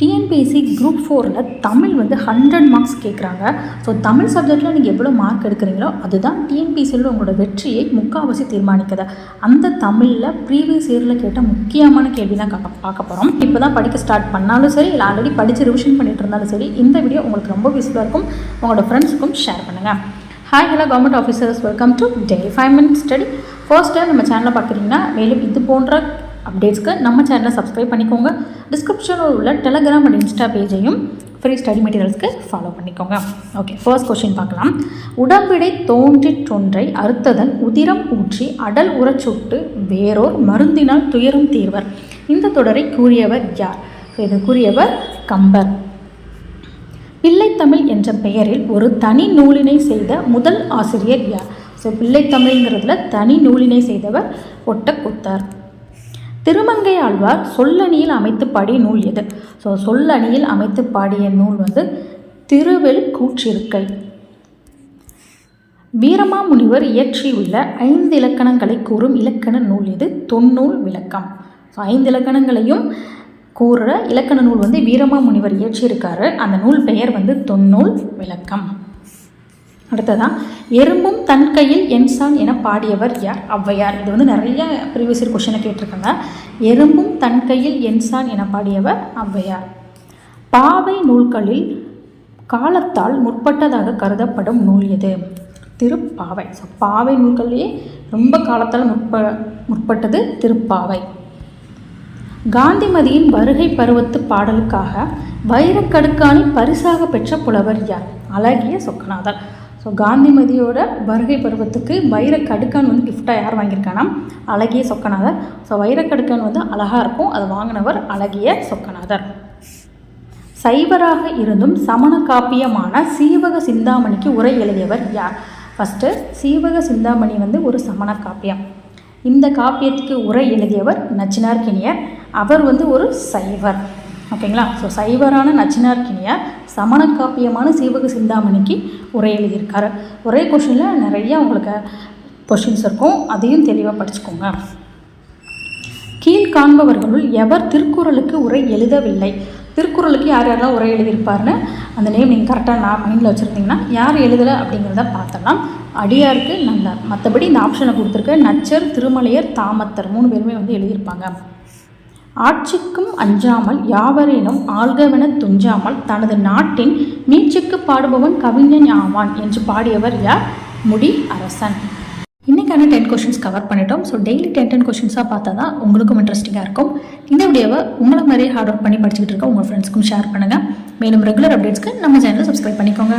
TNPSC group 4ல் Tamil வந்து 100 marks கேட்குறாங்க. So Tamil சப்ஜெக்டில் நீங்கள் எவ்வளோ மார்க் எடுக்கிறீங்களோ அதுதான் டிஎன்பிஎஸ்சியில் உங்களோட வெற்றியை முக்கால்வாசி தீர்மானிக்குது. அந்த தமிழில் ப்ரீவியஸ் இயரில் கேட்ட முக்கியமான கேள்வி தான் பார்க்க போகிறோம். இப்போ தான் படிக்க ஸ்டார்ட் பண்ணாலும் சரி, இல்லை ஆல்ரெடி படித்து ரிவிஷன் பண்ணிட்டு இருந்தாலும் சரி, இந்த வீடியோ உங்களுக்கு ரொம்ப யூஸ்ஃபுல்லாக இருக்கும். உங்களோட ஃப்ரெண்ட்ஸுக்கும் ஷேர் பண்ணுங்கள். Hi hello government officers, welcome to daily 5 minutes study. First time நம்ம சேனலை பார்க்குறீங்கன்னா மேலும் இது போன்ற அப்டேட்ஸ்க்கு நம்ம சேனலை சப்ஸ்கிரைப் பண்ணிக்கோங்க. டிஸ்கிரிப்ஷனில் உள்ள டெலகிராம் அண்ட் இன்ஸ்டா பேஜையும் ஃப்ரீ ஸ்டடி மெட்டீரியல்ஸ்க்கு ஃபாலோ பண்ணிக்கோங்க. ஓகே, ஃபர்ஸ்ட் கொஸ்டின் பார்க்கலாம். உடம்பிடை தோன்றிற்றொன்றை அறுத்ததன் உதிரம் ஊற்றி அடல் உரச்சுட்டு வேறோர் மருந்தினால் துயரம் தீர்வர். இந்த தொடரை கூறியவர் யார்? இது கூறியவர் கம்பர். பிள்ளைத்தமிழ் என்ற பெயரில் ஒரு தனி நூலினை செய்த முதல் ஆசிரியர் யார்? ஸோ பிள்ளைத்தமிழ்ங்கிறதுல தனி நூலினை செய்தவர் ஒட்டக்கூத்தர். திருமங்கை ஆழ்வார் சொல்லணியில் அமைத்து பாடிய நூல் எது? ஸோ சொல்லணியில் அமைத்து பாடிய நூல் வந்து திருவெழுக்கூற்றிருக்கை. வீரமாமுனிவர் இயற்றியுள்ள 5 இலக்கணங்களை கூறும் இலக்கண நூல் எது? தொன்னூல் விளக்கம். ஸோ 5 இலக்கணங்களையும் கூறுற இலக்கண நூல் வந்து வீரமாமுனிவர் இயற்றியிருக்காரு. அந்த நூல் பெயர் வந்து தொன்னூல் விளக்கம். அடுத்ததான், எறும்பும் தன் கையில் என்சான் என பாடியவர் யார்? ஔவையார். இது வந்து நிறைய ப்ரீவியஸ் இயர் கொஸ்டினை கேட்டிருக்காங்க. எறும்பும் தன் கையில் என்சான் என பாடியவர் ஔவையார். பாவை நூல்களில் காலத்தால் முற்பட்டதாக கருதப்படும் நூல் எது? திருப்பாவை. ஸோ பாவை நூல்களிலேயே ரொம்ப காலத்தால் முற்பட்டது திருப்பாவை. காந்திமதியின் வருகை பருவத்து பாடலுக்காக வைரக்கடுக்காணி பரிசாக பெற்ற புலவர் யார்? அழகிய சொக்கநாதர். ஸோ காந்திமதியோட வருகை பருவத்துக்கு வைரக்கடுக்கான் வந்து கிஃப்டாக யார் வாங்கியிருக்கானா? அழகிய சொக்கநாதர். ஸோ வைரக்கடுக்கான் வந்து அழகாக இருக்கும், அதை வாங்கினவர் அழகிய சொக்கநாதர். சைவராக இருந்தும் சமண காப்பியமான சீவக சிந்தாமணிக்கு உரை எழுதியவர் யார்? ஃபஸ்ட்டு சீவக சிந்தாமணி வந்து ஒரு சமண காப்பியம். இந்த காப்பியத்துக்கு உரை எழுதியவர் நச்சினார்க்கினியர். அவர் வந்து ஒரு சைவர். ஓகேங்களா? ஸோ சைவரான நச்சினார்க்கினியர் சமண காப்பியமான சீவக சிந்தாமணிக்கு உரை எழுதியிருக்காரு. ஒரே கொஷினில் நிறைய உங்களுக்கு கொஷின்ஸ் இருக்கும், அதையும் தெளிவாக படிச்சுக்கோங்க. கீழ்காண்பவர்களுள் எவர் திருக்குறளுக்கு உரை எழுதவில்லை? திருக்குறளுக்கு யார் யாரெல்லாம் உரை எழுதியிருப்பாருன்னு அந்த நேம் நீங்கள் கரெக்டாக மைண்டில் வச்சுருந்தீங்கன்னா யார் எழுதலை அப்படிங்கிறத பார்த்தலாம். அடியாருக்கு நல்லார். மற்றபடி இந்த ஆப்ஷனை கொடுத்துருக்க நச்சர், திருமலையர், தாமத்தர் 3 பேருமே வந்து எழுதியிருப்பாங்க. ஆட்சிக்கும் அஞ்சாமல் யாவரேனும் ஆள்கவென துஞ்சாமல் தனது நாட்டின் மீட்சிக்கு பாடுபவன் கவிஞன் ஆவான் என்று பாடியவர் யார்? முடி அரசன். இன்றைக்கான 10 கொஷின்ஸ் கவர் பண்ணிட்டோம். ஸோ டெய்லி 10 கொஷின்ஸாக பார்த்தா தான் உங்களுக்கும் இன்ட்ரெஸ்டிங்காக இருக்கும். இந்த வீடியோவை உங்களை மாதிரியே ஹார்ட் ஒர்க் பண்ணி படிச்சுக்கிட்டு இருக்க உங்கள் ஃப்ரெண்ட்ஸ்க்கும் ஷேர் பண்ணுங்கள். மேலும் ரெகுலர் அப்டேட்ஸ்க்கு நம்ம சேனலை சப்ஸ்கிரைப் பண்ணிக்கோங்க.